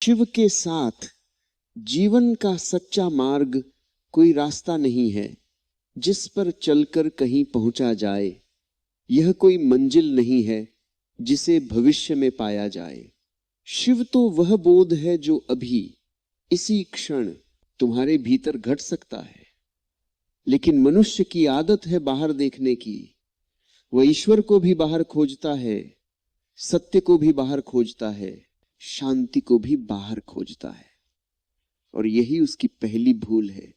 शिव के साथ जीवन का सच्चा मार्ग कोई रास्ता नहीं है जिस पर चलकर कहीं पहुंचा जाए। यह कोई मंजिल नहीं है जिसे भविष्य में पाया जाए। शिव तो वह बोध है जो अभी इसी क्षण तुम्हारे भीतर घट सकता है, लेकिन मनुष्य की आदत है बाहर देखने की। वह ईश्वर को भी बाहर खोजता है, सत्य को भी बाहर खोजता है, शांति को भी बाहर खोजता है, और यही उसकी पहली भूल है।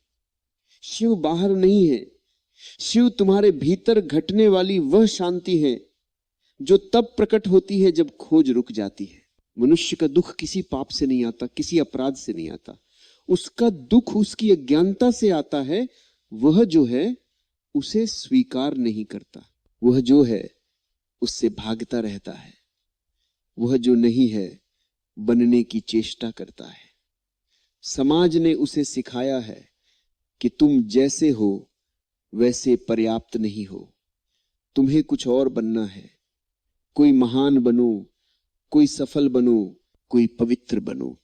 शिव बाहर नहीं है, शिव तुम्हारे भीतर घटने वाली वह शांति है जो तब प्रकट होती है जब खोज रुक जाती है। मनुष्य का दुख किसी पाप से नहीं आता, किसी अपराध से नहीं आता, उसका दुख उसकी अज्ञानता से आता है। वह जो है उसे स्वीकार नहीं करता, वह जो है उससे भागता रहता है, वह जो नहीं है बनने की चेष्टा करता है। समाज ने उसे सिखाया है कि तुम जैसे हो वैसे पर्याप्त नहीं हो, तुम्हें कुछ और बनना है। कोई महान बनो, कोई सफल बनो, कोई पवित्र बनो।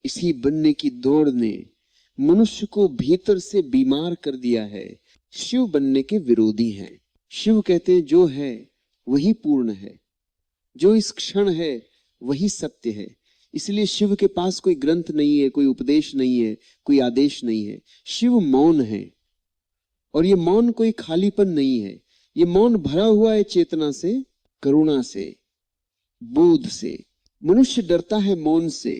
इसी बनने की दौड़ ने मनुष्य को भीतर से बीमार कर दिया है। शिव बनने के विरोधी हैं। शिव कहते हैं जो है वही पूर्ण है, जो इस क्षण है वही सत्य है। इसलिए शिव के पास कोई ग्रंथ नहीं है, कोई उपदेश नहीं है, कोई आदेश नहीं है। शिव मौन है, और ये मौन कोई खालीपन नहीं है। ये मौन भरा हुआ है चेतना से, करुणा से, बोध से। मनुष्य डरता है मौन से,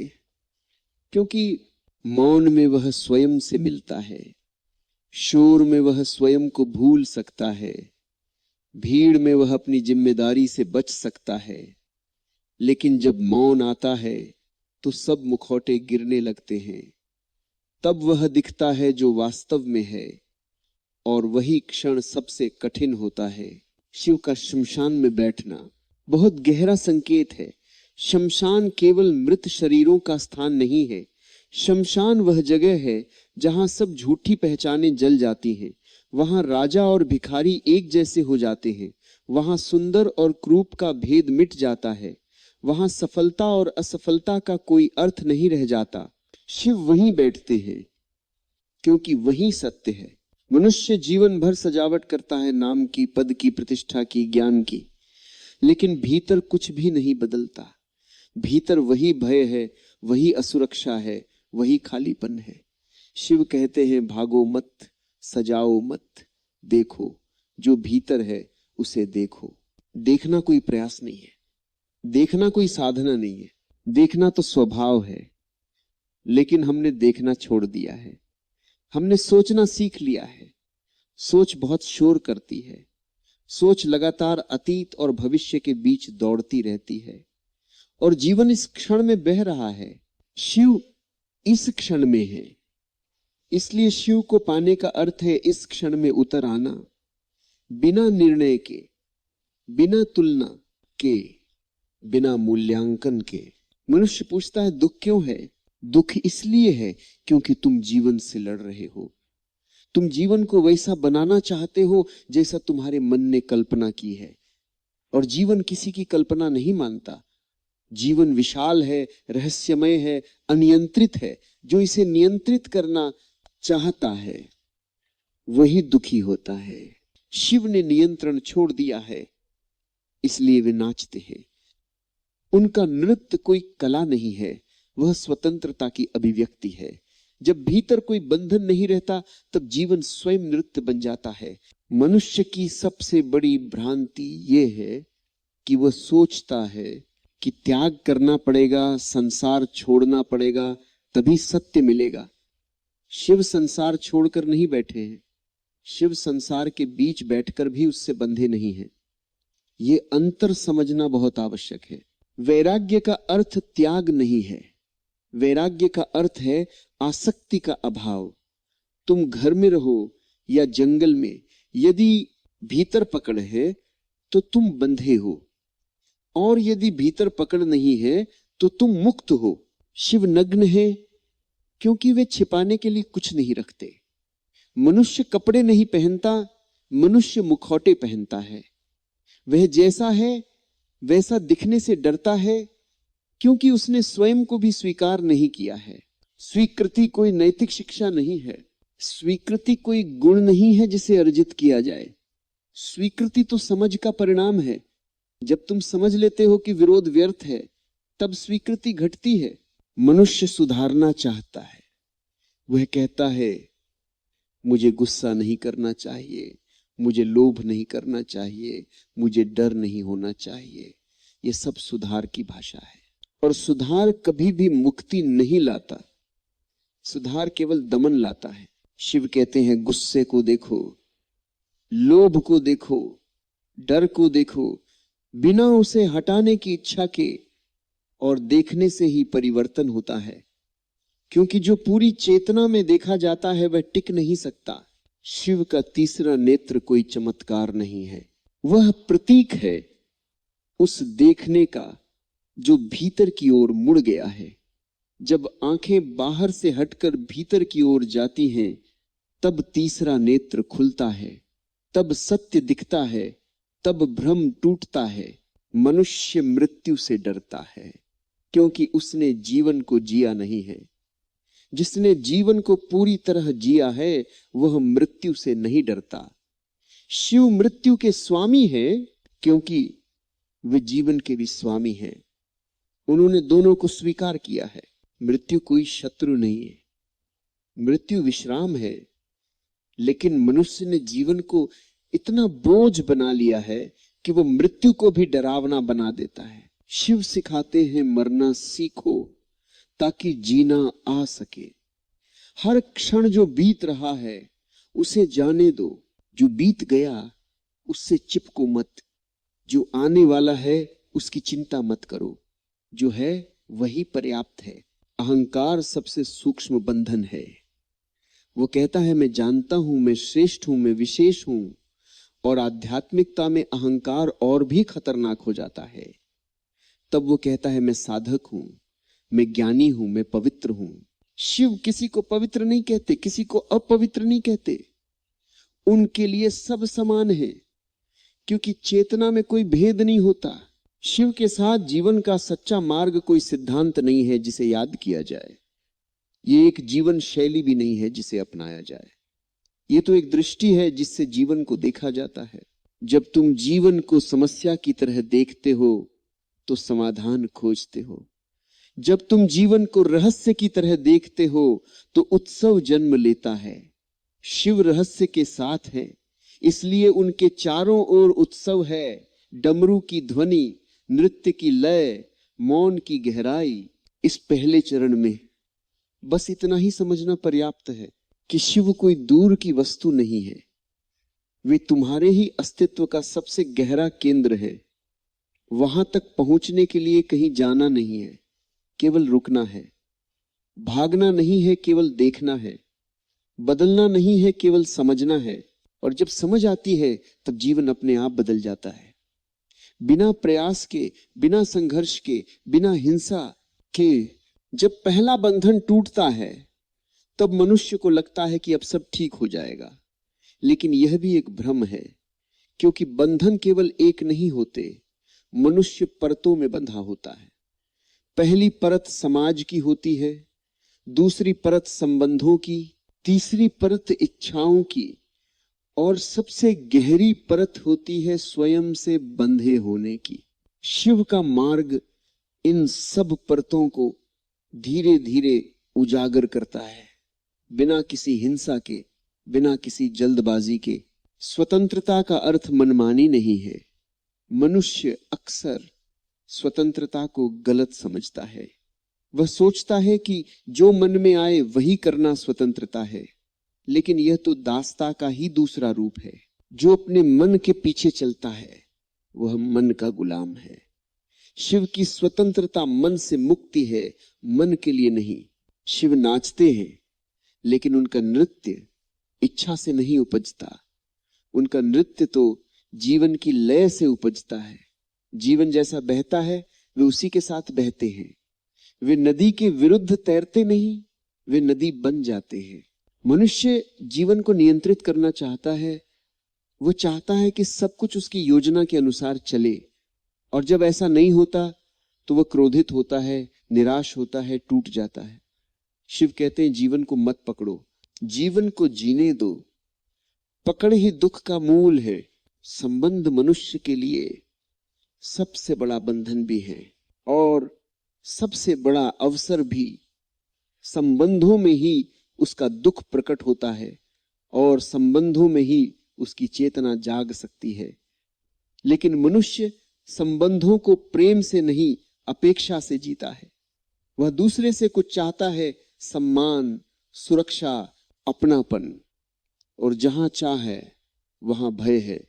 क्योंकि मौन में वह स्वयं से मिलता है, शोर में वह स्वयं को भूल सकता है, भीड़ में वह अपनी जिम्मेदारी से बच सकता है। लेकिन जब मौन आता है तो सब मुखौटे गिरने लगते हैं। तब वह दिखता है जो वास्तव में है, और वही क्षण सबसे कठिन होता है। शिव का शमशान में बैठना बहुत गहरा संकेत है। शमशान केवल मृत शरीरों का स्थान नहीं है। शमशान वह जगह है जहां सब झूठी पहचानें जल जाती हैं। वहां राजा और भिखारी एक जैसे हो जाते हैं। वहां सुंदर और क्रूप का भेद मिट जाता है। वहां सफलता और असफलता का कोई अर्थ नहीं रह जाता। शिव वहीं बैठते हैं, क्योंकि वही सत्य है। मनुष्य जीवन भर सजावट करता है, नाम की, पद की, प्रतिष्ठा की, ज्ञान की, लेकिन भीतर कुछ भी नहीं बदलता। भीतर वही भय है, वही असुरक्षा है, वही खालीपन है। शिव कहते हैं भागो मत, सजाओ मत, देखो जो भीतर है उसे देखो। देखना कोई प्रयास नहीं है, देखना कोई साधना नहीं है, देखना तो स्वभाव है। लेकिन हमने देखना छोड़ दिया है, हमने सोचना सीख लिया है। सोच बहुत शोर करती है। सोच लगातार अतीत और भविष्य के बीच दौड़ती रहती है, और जीवन इस क्षण में बह रहा है। शिव इस क्षण में है, इसलिए शिव को पाने का अर्थ है इस क्षण में उतर आना, बिना निर्णय के, बिना तुलना के, बिना मूल्यांकन के। मनुष्य पूछता है दुख क्यों है? दुख इसलिए है क्योंकि तुम जीवन से लड़ रहे हो। तुम जीवन को वैसा बनाना चाहते हो जैसा तुम्हारे मन ने कल्पना की है, और जीवन किसी की कल्पना नहीं मानता। जीवन विशाल है, रहस्यमय है, अनियंत्रित है। जो इसे नियंत्रित करना चाहता है वही दुखी होता है। शिव ने नियंत्रण छोड़ दिया है, इसलिए वे नाचते हैं। उनका नृत्य कोई कला नहीं है, वह स्वतंत्रता की अभिव्यक्ति है। जब भीतर कोई बंधन नहीं रहता तब जीवन स्वयं नृत्य बन जाता है। मनुष्य की सबसे बड़ी भ्रांति यह है कि वह सोचता है कि त्याग करना पड़ेगा, संसार छोड़ना पड़ेगा, तभी सत्य मिलेगा। शिव संसार छोड़कर नहीं बैठे हैं, शिव संसार के बीच बैठकर भी उससे बंधे नहीं हैं। ये अंतर समझना बहुत आवश्यक है। वैराग्य का अर्थ त्याग नहीं है, वैराग्य का अर्थ है आसक्ति का अभाव। तुम घर में रहो या जंगल में, यदि भीतर पकड़ है तो तुम बंधे हो, और यदि भीतर पकड़ नहीं है तो तुम मुक्त हो। शिव नग्न है क्योंकि वे छिपाने के लिए कुछ नहीं रखते। मनुष्य कपड़े नहीं पहनता, मनुष्य मुखौटे पहनता है। वह जैसा है वैसा दिखने से डरता है, क्योंकि उसने स्वयं को भी स्वीकार नहीं किया है। स्वीकृति कोई नैतिक शिक्षा नहीं है, स्वीकृति कोई गुण नहीं है जिसे अर्जित किया जाए। स्वीकृति तो समझ का परिणाम है। जब तुम समझ लेते हो कि विरोध व्यर्थ है, तब स्वीकृति घटती है। मनुष्य सुधारना चाहता है, वह कहता है मुझे गुस्सा नहीं करना चाहिए, मुझे लोभ नहीं करना चाहिए, मुझे डर नहीं होना चाहिए। यह सब सुधार की भाषा है, और सुधार कभी भी मुक्ति नहीं लाता, सुधार केवल दमन लाता है। शिव कहते हैं गुस्से को देखो, लोभ को देखो, डर को देखो, बिना उसे हटाने की इच्छा के, और देखने से ही परिवर्तन होता है। क्योंकि जो पूरी चेतना में देखा जाता है वह टिक नहीं सकता। शिव का तीसरा नेत्र कोई चमत्कार नहीं है, वह प्रतीक है उस देखने का जो भीतर की ओर मुड़ गया है। जब आंखें बाहर से हटकर भीतर की ओर जाती हैं, तब तीसरा नेत्र खुलता है, तब सत्य दिखता है, तब भ्रम टूटता है। मनुष्य मृत्यु से डरता है क्योंकि उसने जीवन को जिया नहीं है। जिसने जीवन को पूरी तरह जिया है वह मृत्यु से नहीं डरता। शिव मृत्यु के स्वामी है क्योंकि वे जीवन के भी स्वामी हैं। उन्होंने दोनों को स्वीकार किया है। मृत्यु कोई शत्रु नहीं है, मृत्यु विश्राम है। लेकिन मनुष्य ने जीवन को इतना बोझ बना लिया है कि वो मृत्यु को भी डरावना बना देता है। शिव सिखाते हैं मरना सीखो ताकि जीना आ सके। हर क्षण जो बीत रहा है उसे जाने दो, जो बीत गया उससे चिपको मत, जो आने वाला है उसकी चिंता मत करो, जो है वही पर्याप्त है। अहंकार सबसे सूक्ष्म बंधन है। वो कहता है मैं जानता हूं, मैं श्रेष्ठ हूं, मैं विशेष हूं, और आध्यात्मिकता में अहंकार और भी खतरनाक हो जाता है। तब वो कहता है मैं साधक हूं, मैं ज्ञानी हूं, मैं पवित्र हूं। शिव किसी को पवित्र नहीं कहते, किसी को अपवित्र नहीं कहते। उनके लिए सब समान है क्योंकि चेतना में कोई भेद नहीं होता। शिव के साथ जीवन का सच्चा मार्ग कोई सिद्धांत नहीं है जिसे याद किया जाए। ये एक जीवन शैली भी नहीं है जिसे अपनाया जाए। ये तो एक दृष्टि है जिससे जीवन को देखा जाता है। जब तुम जीवन को समस्या की तरह देखते हो तो समाधान खोजते हो। जब तुम जीवन को रहस्य की तरह देखते हो तो उत्सव जन्म लेता है। शिव रहस्य के साथ है, इसलिए उनके चारों ओर उत्सव है। डमरू की ध्वनि, नृत्य की लय, मौन की गहराई। इस पहले चरण में बस इतना ही समझना पर्याप्त है कि शिव कोई दूर की वस्तु नहीं है, वे तुम्हारे ही अस्तित्व का सबसे गहरा केंद्र है। वहां तक पहुंचने के लिए कहीं जाना नहीं है, केवल रुकना है। भागना नहीं है, केवल देखना है। बदलना नहीं है, केवल समझना है। और जब समझ आती है तब जीवन अपने आप बदल जाता है। बिना प्रयास के, बिना संघर्ष के, बिना हिंसा के जब पहला बंधन टूटता है तब मनुष्य को लगता है कि अब सब ठीक हो जाएगा। लेकिन यह भी एक भ्रम है, क्योंकि बंधन केवल एक नहीं होते, मनुष्य परतों में बंधा होता है। पहली परत समाज की होती है, दूसरी परत संबंधों की, तीसरी परत इच्छाओं की, और सबसे गहरी परत होती है स्वयं से बंधे होने की। शिव का मार्ग इन सब परतों को धीरे धीरे उजागर करता है, बिना किसी हिंसा के, बिना किसी जल्दबाजी के। स्वतंत्रता का अर्थ मनमानी नहीं है। मनुष्य अक्सर स्वतंत्रता को गलत समझता है। वह सोचता है कि जो मन में आए वही करना स्वतंत्रता है, लेकिन यह तो दासता का ही दूसरा रूप है। जो अपने मन के पीछे चलता है वह मन का गुलाम है। शिव की स्वतंत्रता मन से मुक्ति है, मन के लिए नहीं। शिव नाचते हैं, लेकिन उनका नृत्य इच्छा से नहीं उपजता। उनका नृत्य तो जीवन की लय से उपजता है। जीवन जैसा बहता है वे उसी के साथ बहते हैं। वे नदी के विरुद्ध तैरते नहीं, वे नदी बन जाते हैं। मनुष्य जीवन को नियंत्रित करना चाहता है। वो चाहता है कि सब कुछ उसकी योजना के अनुसार चले, और जब ऐसा नहीं होता तो वह क्रोधित होता है, निराश होता है, टूट जाता है। शिव कहते हैं जीवन को मत पकड़ो, जीवन को जीने दो। पकड़ ही दुख का मूल है। संबंध मनुष्य के लिए सबसे बड़ा बंधन भी है और सबसे बड़ा अवसर भी। संबंधों में ही उसका दुख प्रकट होता है और संबंधों में ही उसकी चेतना जाग सकती है। लेकिन मनुष्य संबंधों को प्रेम से नहीं, अपेक्षा से जीता है। वह दूसरे से कुछ चाहता है, सम्मान, सुरक्षा, अपनापन, और जहां चाह है वहां भय है।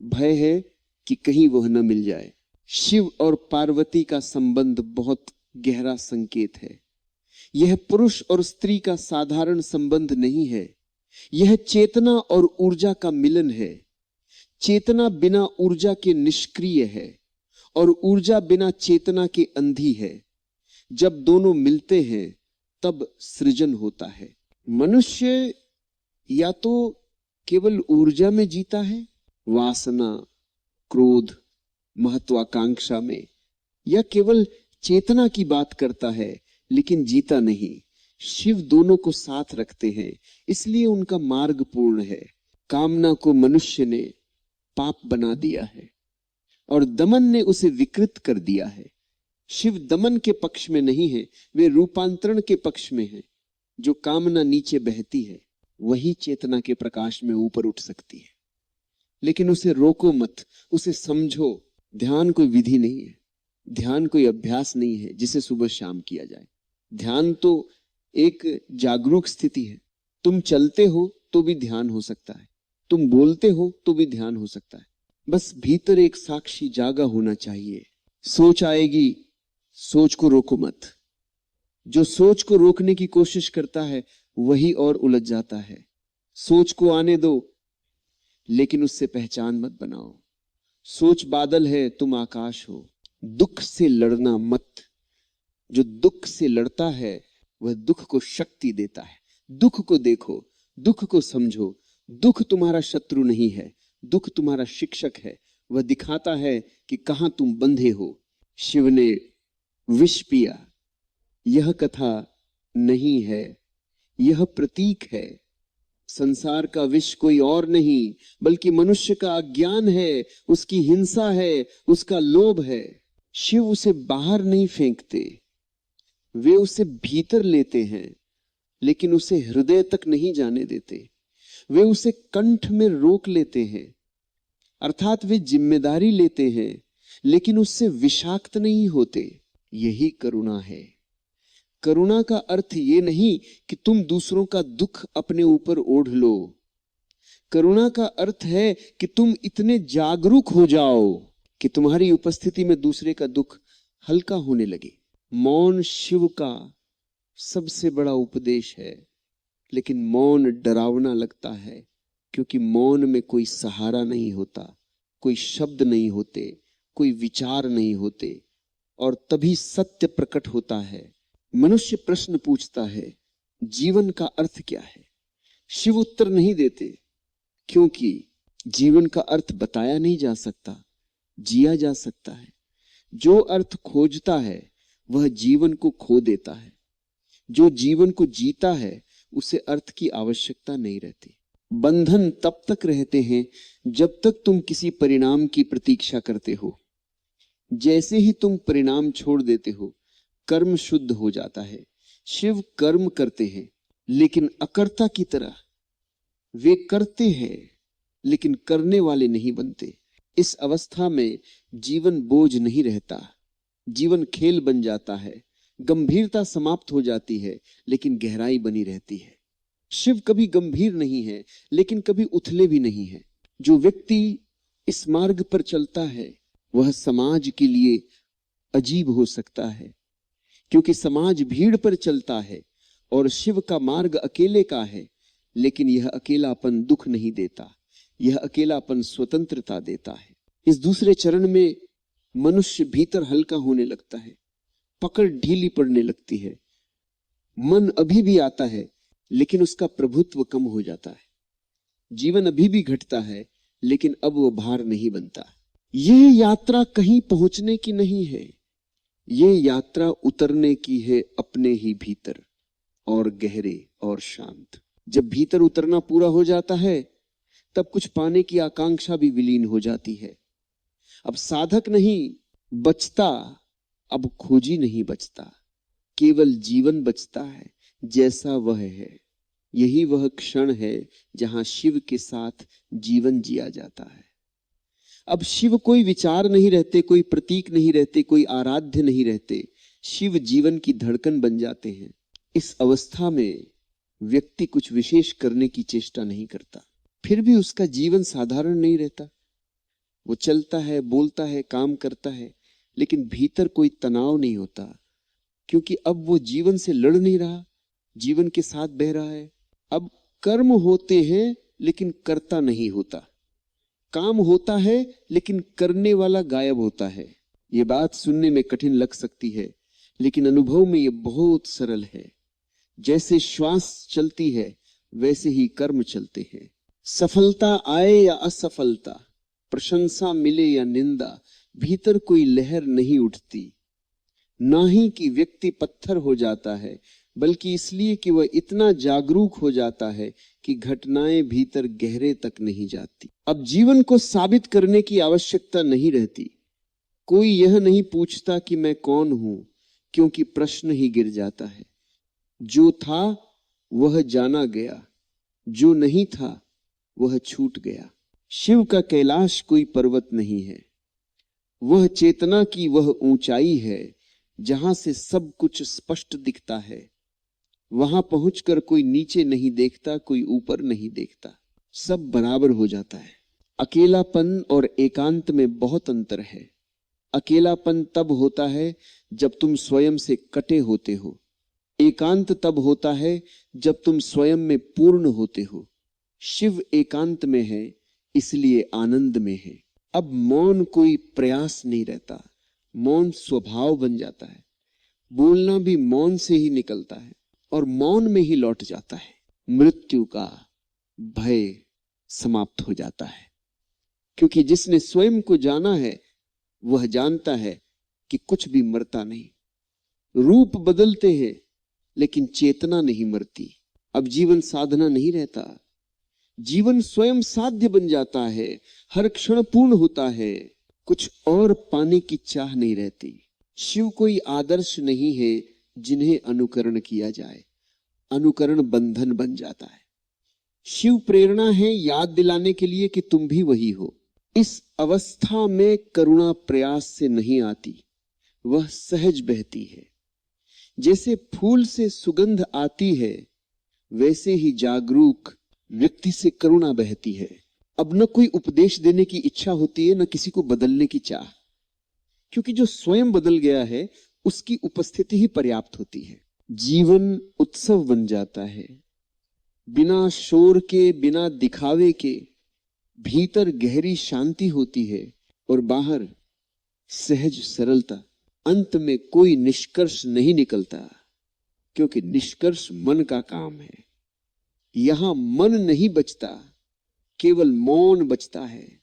भय है कि कहीं वह न मिल जाए। शिव और पार्वती का संबंध बहुत गहरा संकेत है। यह पुरुष और स्त्री का साधारण संबंध नहीं है, यह चेतना और ऊर्जा का मिलन है। चेतना बिना ऊर्जा के निष्क्रिय है और ऊर्जा बिना चेतना के अंधी है। जब दोनों मिलते हैं तब सृजन होता है। मनुष्य या तो केवल ऊर्जा में जीता है, वासना, क्रोध, महत्वाकांक्षा में, या केवल चेतना की बात करता है लेकिन जीता नहीं। शिव दोनों को साथ रखते हैं, इसलिए उनका मार्ग पूर्ण है। कामना को मनुष्य ने पाप बना दिया है और दमन ने उसे विकृत कर दिया है। शिव दमन के पक्ष में नहीं है, वे रूपांतरण के पक्ष में है। जो कामना नीचे बहती है वही चेतना के प्रकाश में ऊपर उठ सकती है। लेकिन उसे रोको मत, उसे समझो। ध्यान कोई विधि नहीं है, ध्यान कोई अभ्यास नहीं है जिसे सुबह शाम किया जाए। ध्यान तो एक जागरूक स्थिति है। तुम चलते हो तो भी ध्यान हो सकता है, तुम बोलते हो तो भी ध्यान हो सकता है। बस भीतर एक साक्षी जागा होना चाहिए। सोच आएगी, सोच को रोको मत। जो सोच को रोकने की कोशिश करता है वही और उलझ जाता है। सोच को आने दो, लेकिन उससे पहचान मत बनाओ। सोच बादल है, तुम आकाश हो। दुख से लड़ना मत। जो दुख से लड़ता है वह दुख को शक्ति देता है। दुख को देखो, दुख को समझो। दुख तुम्हारा शत्रु नहीं है, दुख तुम्हारा शिक्षक है। वह दिखाता है कि कहां तुम बंधे हो। शिव ने विष पिया, यह कथा नहीं है, यह प्रतीक है। संसार का विष कोई और नहीं बल्कि मनुष्य का अज्ञान है, उसकी हिंसा है, उसका लोभ है। शिव उसे बाहर नहीं फेंकते, वे उसे भीतर लेते हैं, लेकिन उसे हृदय तक नहीं जाने देते। वे उसे कंठ में रोक लेते हैं, अर्थात वे जिम्मेदारी लेते हैं, लेकिन उससे विषाक्त नहीं होते। यही करुणा है। करुणा का अर्थ ये नहीं कि तुम दूसरों का दुख अपने ऊपर ओढ़ लो। करुणा का अर्थ है कि तुम इतने जागरूक हो जाओ कि तुम्हारी उपस्थिति में दूसरे का दुख हल्का होने लगे। मौन शिव का सबसे बड़ा उपदेश है, लेकिन मौन डरावना लगता है क्योंकि मौन में कोई सहारा नहीं होता, कोई शब्द नहीं होते, कोई विचार नहीं होते, और तभी सत्य प्रकट होता है। मनुष्य प्रश्न पूछता है, जीवन का अर्थ क्या है? शिव उत्तर नहीं देते, क्योंकि जीवन का अर्थ बताया नहीं जा सकता, जिया जा सकता है। जो अर्थ खोजता है वह जीवन को खो देता है। जो जीवन को जीता है उसे अर्थ की आवश्यकता नहीं रहती। बंधन तब तक रहते हैं जब तक तुम किसी परिणाम की प्रतीक्षा करते हो। जैसे ही तुम परिणाम छोड़ देते हो, कर्म शुद्ध हो जाता है। शिव कर्म करते हैं लेकिन अकर्ता की तरह। वे करते हैं लेकिन करने वाले नहीं बनते। इस अवस्था में जीवन बोझ नहीं रहता, जीवन खेल बन जाता है। गंभीरता समाप्त हो जाती है लेकिन गहराई बनी रहती है। शिव कभी गंभीर नहीं है लेकिन कभी उथले भी नहीं है। जो व्यक्ति इस मार्ग पर चलता है वह समाज के लिए अजीब हो सकता है, क्योंकि समाज भीड़ पर चलता है और शिव का मार्ग अकेले का है। लेकिन यह अकेलापन दुख नहीं देता, यह अकेलापन स्वतंत्रता देता है। इस दूसरे चरण में मनुष्य भीतर हल्का होने लगता है, पकड़ ढीली पड़ने लगती है। मन अभी भी आता है लेकिन उसका प्रभुत्व कम हो जाता है। जीवन अभी भी घटता है लेकिन अब वो भार नहीं बनता। यह यात्रा कहीं पहुंचने की नहीं है, ये यात्रा उतरने की है अपने ही भीतर, और गहरे और शांत। जब भीतर उतरना पूरा हो जाता है तब कुछ पाने की आकांक्षा भी विलीन हो जाती है। अब साधक नहीं बचता, अब खोजी नहीं बचता, केवल जीवन बचता है जैसा वह है। यही वह क्षण है जहां शिव के साथ जीवन जिया जाता है। अब शिव कोई विचार नहीं रहते, कोई प्रतीक नहीं रहते, कोई आराध्य नहीं रहते। शिव जीवन की धड़कन बन जाते हैं। इस अवस्था में व्यक्ति कुछ विशेष करने की चेष्टा नहीं करता, फिर भी उसका जीवन साधारण नहीं रहता। वो चलता है, बोलता है, काम करता है, लेकिन भीतर कोई तनाव नहीं होता, क्योंकि अब वो जीवन से लड़ नहीं रहा, जीवन के साथ बह रहा है। अब कर्म होते हैं लेकिन कर्ता नहीं होता, काम होता है लेकिन करने वाला गायब होता है। ये बात सुनने में कठिन लग सकती है, लेकिन अनुभव में ये बहुत सरल है। जैसे श्वास चलती है वैसे ही कर्म चलते हैं। सफलता आए या असफलता, प्रशंसा मिले या निंदा, भीतर कोई लहर नहीं उठती। ना ही कि व्यक्ति पत्थर हो जाता है, बल्कि इसलिए कि वह इतना जागरूक हो जाता है कि घटनाएं भीतर गहरे तक नहीं जाती। अब जीवन को साबित करने की आवश्यकता नहीं रहती। कोई यह नहीं पूछता कि मैं कौन हूं, क्योंकि प्रश्न ही गिर जाता है। जो था वह जाना गया, जो नहीं था वह छूट गया। शिव का कैलाश कोई पर्वत नहीं है, वह चेतना की वह ऊंचाई है जहां से सब कुछ स्पष्ट दिखता है। वहां पहुंचकर कोई नीचे नहीं देखता, कोई ऊपर नहीं देखता, सब बराबर हो जाता है। अकेलापन और एकांत में बहुत अंतर है। अकेलापन तब होता है जब तुम स्वयं से कटे होते हो, एकांत तब होता है जब तुम स्वयं में पूर्ण होते हो। शिव एकांत में है, इसलिए आनंद में है। अब मौन कोई प्रयास नहीं रहता, मौन स्वभाव बन जाता है। बोलना भी मौन से ही निकलता है और मौन में ही लौट जाता है। मृत्यु का भय समाप्त हो जाता है, क्योंकि जिसने स्वयं को जाना है वह जानता है कि कुछ भी मरता नहीं। रूप बदलते हैं लेकिन चेतना नहीं मरती। अब जीवन साधना नहीं रहता, जीवन स्वयं साध्य बन जाता है, हर क्षण पूर्ण होता है, कुछ और पाने की चाह नहीं रहती। शिव कोई आदर्श नहीं है जिन्हें अनुकरण किया जाए, अनुकरण बंधन बन जाता है। शिव प्रेरणा है याद दिलाने के लिए कि तुम भी वही हो। इस अवस्था में करुणा प्रयास से नहीं आती, वह सहज बहती है। जैसे फूल से सुगंध आती है, वैसे ही जागरूक व्यक्ति से करुणा बहती है। अब न कोई उपदेश देने की इच्छा होती है, न किसी को बदलने की चाह, क्योंकि जो स्वयं बदल गया है उसकी उपस्थिति ही पर्याप्त होती है। जीवन उत्सव बन जाता है, बिना शोर के, बिना दिखावे के। भीतर गहरी शांति होती है और बाहर सहज सरलता। अंत में कोई निष्कर्ष नहीं निकलता, क्योंकि निष्कर्ष मन का काम है। यहां मन नहीं बचता, केवल मौन बचता है।